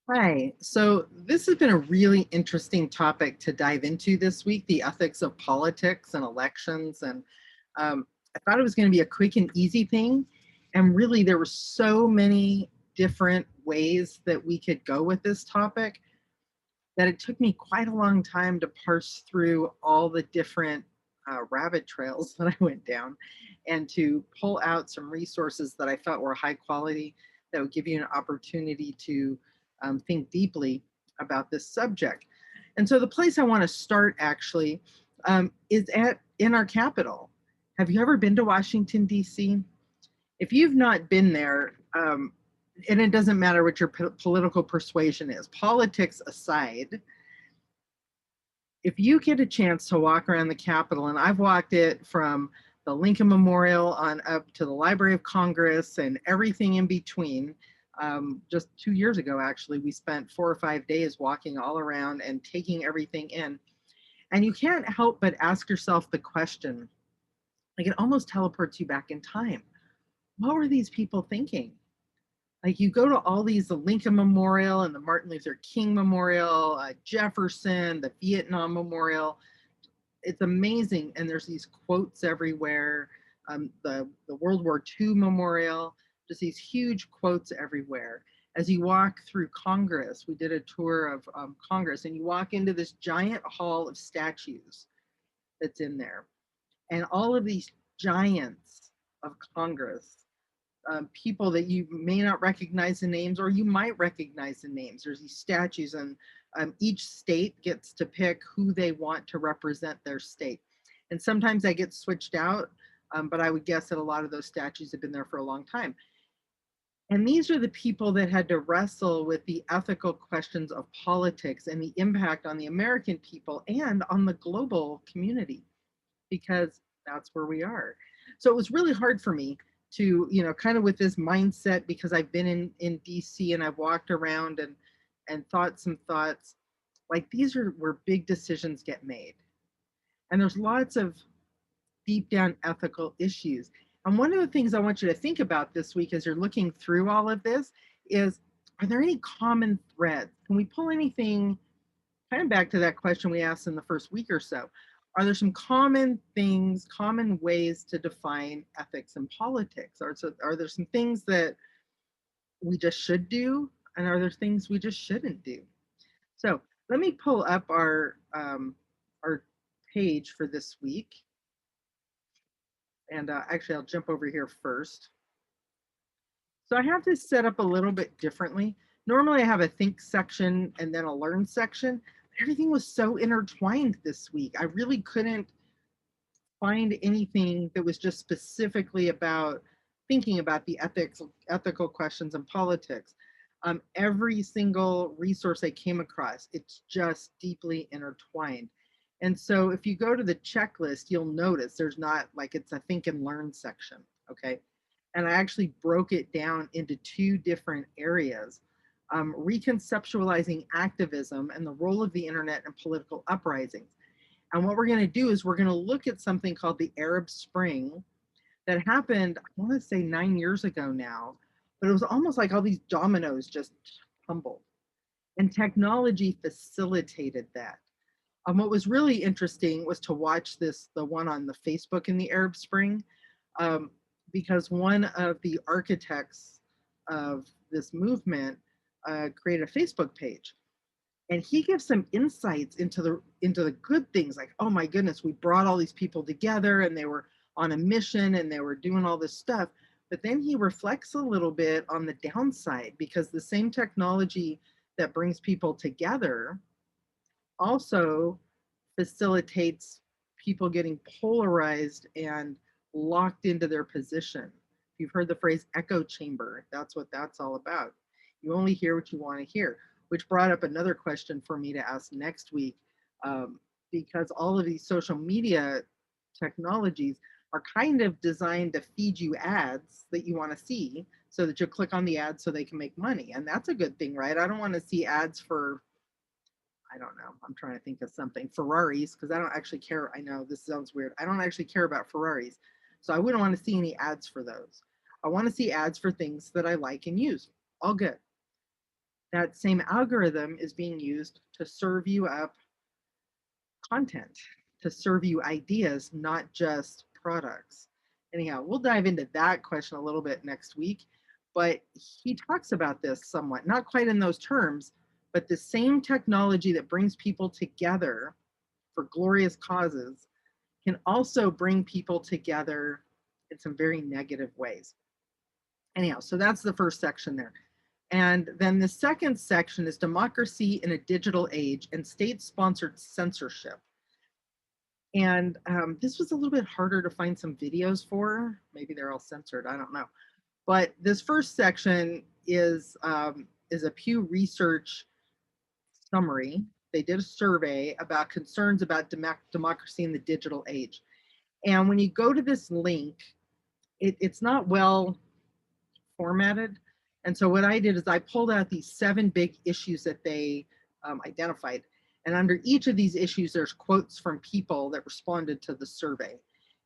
Hi. So this has been a really interesting topic to dive into this week, the ethics of politics and elections. And I thought it was going to be a quick and easy thing. And really, there were so many different ways that we could go with this topic that it took me quite a long time to parse through all the different rabbit trails that I went down and to pull out some resources that I felt were high quality that would give you an opportunity to think deeply about this subject. And so the place I want to start actually is at in our capital. Have you ever been to Washington, D.C.? If you've not been there, and it doesn't matter what your political persuasion is, politics aside, if you get a chance to walk around the Capitol, and I've walked it from the Lincoln Memorial on up to the Library of Congress and everything in between. Just 2 years ago, actually, we spent 4 or 5 days walking all around and taking everything in. And you can't help but ask yourself the question, like it almost teleports you back in time. What were these people thinking? Like you go to all these, the Lincoln Memorial and the Martin Luther King Memorial, Jefferson, the Vietnam Memorial. It's amazing. And there's these quotes everywhere. The World War II Memorial, just these huge quotes everywhere. As you walk through Congress, we did a tour of Congress, and you walk into this giant hall of statues that's in there. And all of these giants of Congress, people that you may not recognize the names, or you might recognize the names. There's these statues, and each state gets to pick who they want to represent their state. And sometimes that gets switched out, but I would guess that a lot of those statues have been there for a long time. And these are the people that had to wrestle with the ethical questions of politics and the impact on the American people and on the global community, because that's where we are. So it was really hard for me to, kind of with this mindset, because I've been in DC and I've walked around and thought some thoughts, like these are where big decisions get made. And there's lots of deep down ethical issues. And one of the things I want you to think about this week as you're looking through all of this is, are there any common threads? Can we pull anything kind of back to that question we asked in the first week or so? Are there some common things, common ways to define ethics and politics? Are there some things that we just should do? And are there things we just shouldn't do? So let me pull up our page for this week. And actually, I'll jump over here first. So I have this set up a little bit differently. Normally I have a think section and then a learn section. Everything was so intertwined this week. I really couldn't find anything that was just specifically about thinking about the ethical questions in politics. Every single resource I came across, it's just deeply intertwined. And so if you go to the checklist, you'll notice there's not like it's a think and learn section, okay? And I actually broke it down into two different areas. Reconceptualizing activism and the role of the internet and political uprisings. And what we're going to do is we're going to look at something called the Arab Spring that happened, I want to say 9 years ago now, but it was almost like all these dominoes just tumbled. And technology facilitated that. What was really interesting was to watch the one on the Facebook in the Arab Spring, because one of the architects of this movement created a Facebook page, and he gives some insights into the good things, like, oh my goodness, we brought all these people together and they were on a mission and they were doing all this stuff. But then he reflects a little bit on the downside, because the same technology that brings people together also facilitates people getting polarized and locked into their position. You've heard the phrase echo chamber. That's what that's all about. You only hear what you want to hear, which brought up another question for me to ask next week, because all of these social media technologies are kind of designed to feed you ads that you want to see so that you'll click on the ads so they can make money. And that's a good thing, right? I don't want to see ads for, I don't know, I'm trying to think of something, Ferraris, because I don't actually care. I know this sounds weird. I don't actually care about Ferraris. So I wouldn't want to see any ads for those. I want to see ads for things that I like and use. All good. that same algorithm is being used to serve you up content, to serve you ideas, not just products. Anyhow, we'll dive into that question a little bit next week, but he talks about this somewhat, not quite in those terms, but the same technology that brings people together for glorious causes can also bring people together in some very negative ways. Anyhow, so that's the first section there. And then the second section is democracy in a digital age and state-sponsored censorship. And this was a little bit harder to find some videos for. Maybe they're all censored, I don't know. But this first section is a Pew Research summary. They did a survey about concerns about democracy in the digital age. And when you go to this link, it's not well formatted. And so what I did is I pulled out these 7 big issues that they identified. And under each of these issues, there's quotes from people that responded to the survey.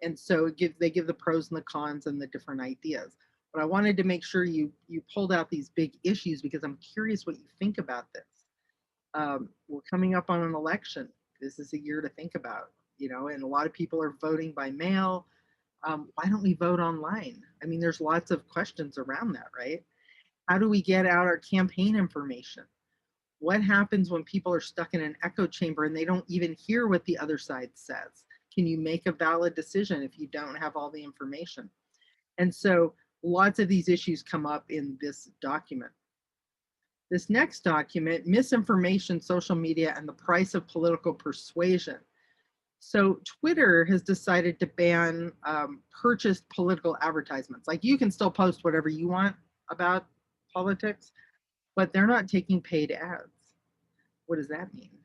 And so they give the pros and the cons and the different ideas. But I wanted to make sure you pulled out these big issues because I'm curious what you think about this. We're coming up on an election. This is a year to think about, and a lot of people are voting by mail. Why don't we vote online? I mean, there's lots of questions around that, right? How do we get out our campaign information? What happens when people are stuck in an echo chamber and they don't even hear what the other side says? Can you make a valid decision if you don't have all the information? And so lots of these issues come up in this document. This next document, misinformation, social media, and the price of political persuasion. So Twitter has decided to ban purchased political advertisements. Like you can still post whatever you want about politics, but they're not taking paid ads. What does that mean?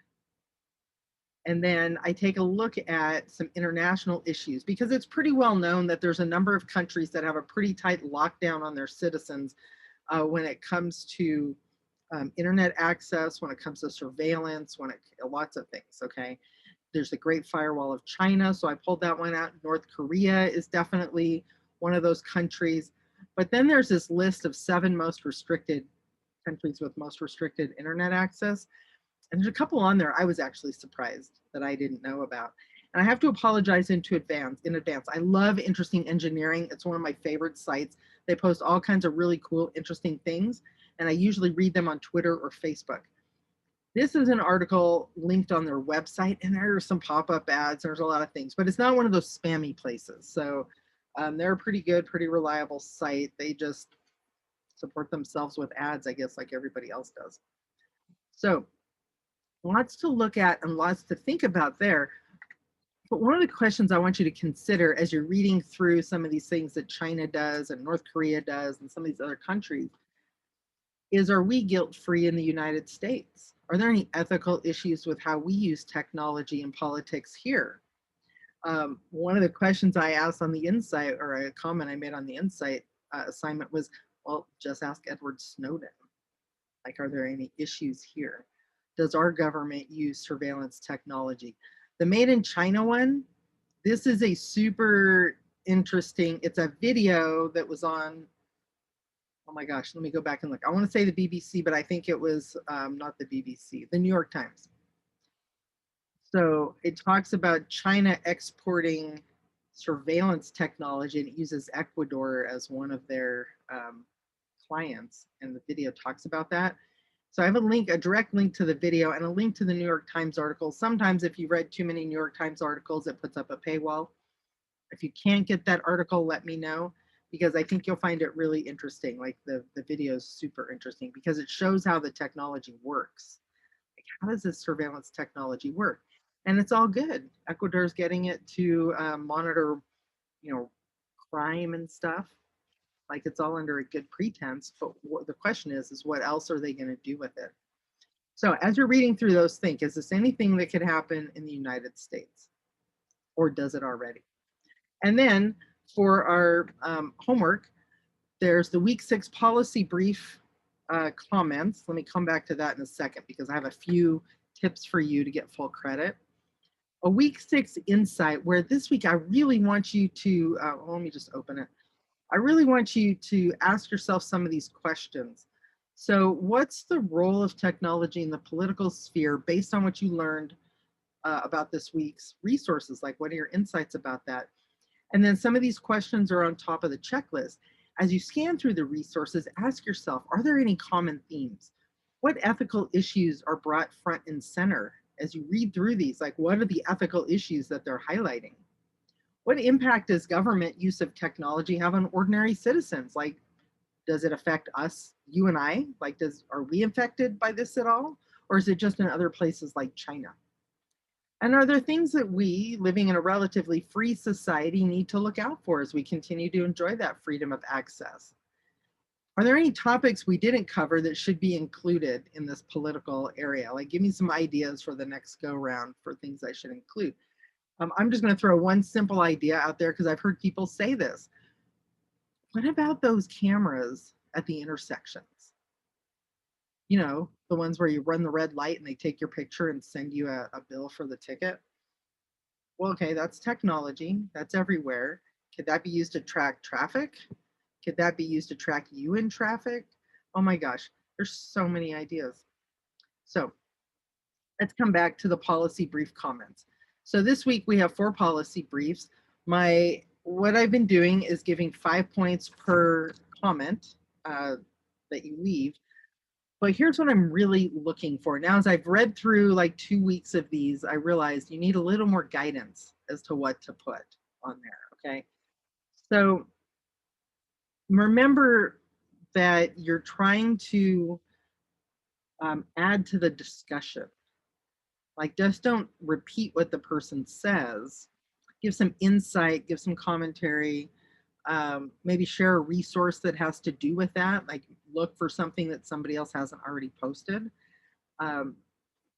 And then I take a look at some international issues because it's pretty well known that there's a number of countries that have a pretty tight lockdown on their citizens when it comes to internet access, when it comes to surveillance, lots of things, okay? There's the Great Firewall of China, so I pulled that one out. North Korea is definitely one of those countries. But then there's this list of 7 most restricted countries with most restricted internet access. And there's a couple on there I was actually surprised that I didn't know about. And I have to apologize in advance. I love Interesting Engineering. It's one of my favorite sites. They post all kinds of really cool, interesting things. And I usually read them on Twitter or Facebook. This is an article linked on their website, and there are some pop-up ads. There's a lot of things, but it's not one of those spammy places. So they're a pretty good, pretty reliable site. They just support themselves with ads, I guess, like everybody else does. So lots to look at and lots to think about there. But one of the questions I want you to consider as you're reading through some of these things that China does and North Korea does and some of these other countries is, are we guilt-free in the United States? Are there any ethical issues with how we use technology and politics here? One of the questions I asked on the Insight, or a comment I made on the Insight assignment was, well, just ask Edward Snowden. Like, are there any issues here? Does our government use surveillance technology? The Made in China one, this is a super interesting, it's a video that was on, oh my gosh, let me go back and look. I want to say the BBC, but I think it was not the BBC, the New York Times. So it talks about China exporting surveillance technology, and it uses Ecuador as one of their clients, and the video talks about that. So I have a direct link to the video and a link to the New York Times article. Sometimes if you read too many New York Times articles, it puts up a paywall. If you can't get that article, let me know, because I think you'll find it really interesting. Like the video is super interesting because it shows how the technology works. Like, how does this surveillance technology work? And it's all good. Ecuador's getting it to monitor, crime and stuff. Like, it's all under a good pretense, but the question is what else are they going to do with it? So as you're reading through those, think, is this anything that could happen in the United States, or does it already? And then for our homework, there's the week 6 policy brief comments. Let me come back to that in a second because I have a few tips for you to get full credit. A week 6 insight, where this week I really want you to, let me just open it. I really want you to ask yourself some of these questions. So, what's the role of technology in the political sphere based on what you learned about this week's resources? Like, what are your insights about that? And then some of these questions are on top of the checklist. As you scan through the resources, ask yourself, are there any common themes? What ethical issues are brought front and center as you read through these? Like, what are the ethical issues that they're highlighting? What impact does government use of technology have on ordinary citizens? Like, does it affect us, you and I? Like, are we affected by this at all? Or is it just in other places like China? And are there things that we, living in a relatively free society, need to look out for as we continue to enjoy that freedom of access? Are there any topics we didn't cover that should be included in this political area? Like, give me some ideas for the next go round for things I should include. I'm just going to throw one simple idea out there because I've heard people say this. What about those cameras at the intersections? You know, the ones where you run the red light and they take your picture and send you a bill for the ticket. Well, okay, that's technology. That's everywhere. Could that be used to track traffic? Could that be used to track you in traffic? Oh my gosh, there's so many ideas. So let's come back to the policy brief comments. So this week we have 4 policy briefs. What I've been doing is giving 5 points per comment that you leave. But here's what I'm really looking for. Now, as I've read through like 2 weeks of these, I realized you need a little more guidance as to what to put on there, okay? So remember that you're trying to add to the discussion. Like, just don't repeat what the person says. Give some insight, give some commentary, maybe share a resource that has to do with that. Like, look for something that somebody else hasn't already posted. Um,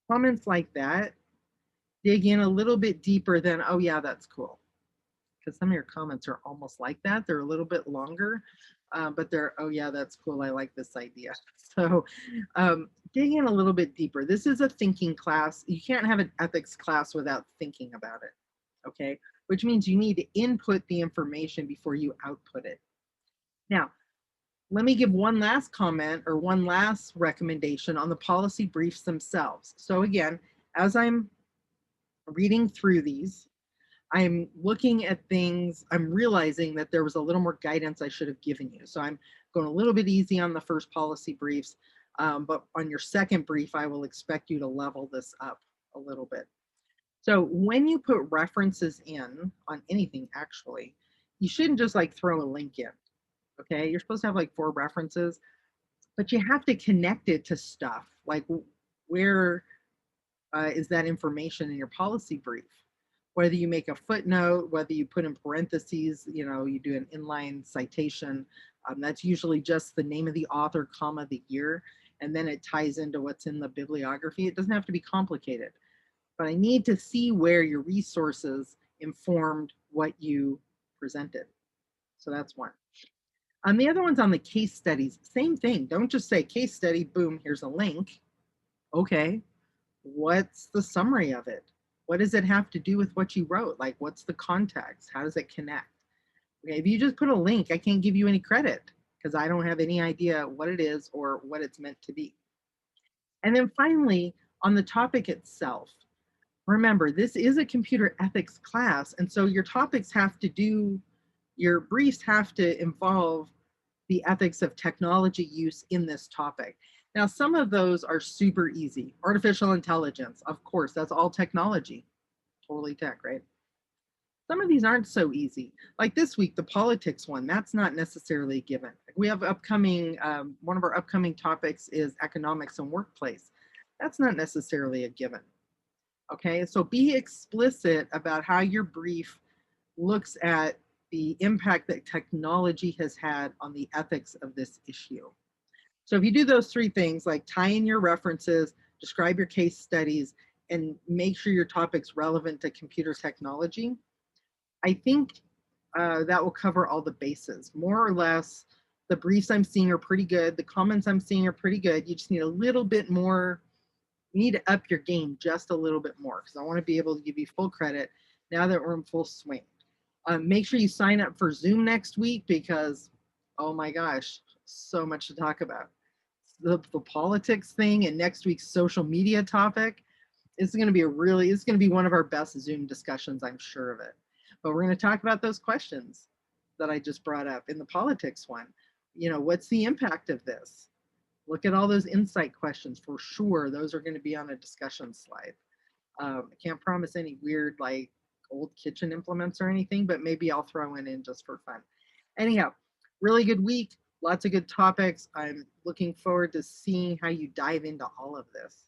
Comments like that, dig in a little bit deeper than, oh yeah, that's cool. Because some of your comments are almost like that. They're a little bit longer, but they're, oh yeah, that's cool. I like this idea. So dig in a little bit deeper. This is a thinking class. You can't have an ethics class without thinking about it, okay? Which means you need to input the information before you output it. Now, let me give one last comment or one last recommendation on the policy briefs themselves. So again, as I'm reading through these, I'm looking at things, I'm realizing that there was a little more guidance I should have given you. So I'm going a little bit easy on the first policy briefs, but on your second brief, I will expect you to level this up a little bit. So when you put references in on anything, actually, you shouldn't just like throw a link in, okay? You're supposed to have like 4 references, but you have to connect it to stuff. Like, where is that information in your policy brief? Whether you make a footnote, whether you put in parentheses, you know, you do an inline citation, that's usually just the name of the author, comma, the year, and then it ties into what's in the bibliography. It doesn't have to be complicated, but I need to see where your resources informed what you presented. So that's one. The other one's on the case studies. Same thing. Don't just say case study, boom, here's a link. Okay, what's the summary of it? What does it have to do with what you wrote? Like, what's the context? How does it connect? Okay, if you just put a link, I can't give you any credit because I don't have any idea what it is or what it's meant to be. And then finally, on the topic itself, remember, this is a computer ethics class. And so your topics have to do, your briefs have to involve the ethics of technology use in this topic. Now, some of those are super easy. Artificial intelligence, of course, that's all technology, totally tech, right? Some of these aren't so easy. Like this week, the politics one, that's not necessarily a given. We have upcoming, one of our upcoming topics is economics and workplace. That's not necessarily a given. Okay, so be explicit about how your brief looks at the impact that technology has had on the ethics of this issue. So if you do those 3 things, like tie in your references, describe your case studies, and make sure your topic's relevant to computer technology, I think that will cover all the bases. More or less, the briefs I'm seeing are pretty good. The comments I'm seeing are pretty good. You just need a little bit more. You need to up your game just a little bit more because I want to be able to give you full credit now that we're in full swing. Make sure you sign up for Zoom next week because, oh my gosh, so much to talk about. the politics thing and next week's social media topic, it's going to be it's going to be one of our best Zoom discussions, I'm sure of it. But we're going to talk about those questions that I just brought up in the politics one. What's the impact of this? Look at all those insight questions for sure. Those are going to be on a discussion slide. I can't promise any weird like old kitchen implements or anything, but maybe I'll throw in just for fun. Anyhow, really good week. Lots of good topics. I'm looking forward to seeing how you dive into all of this.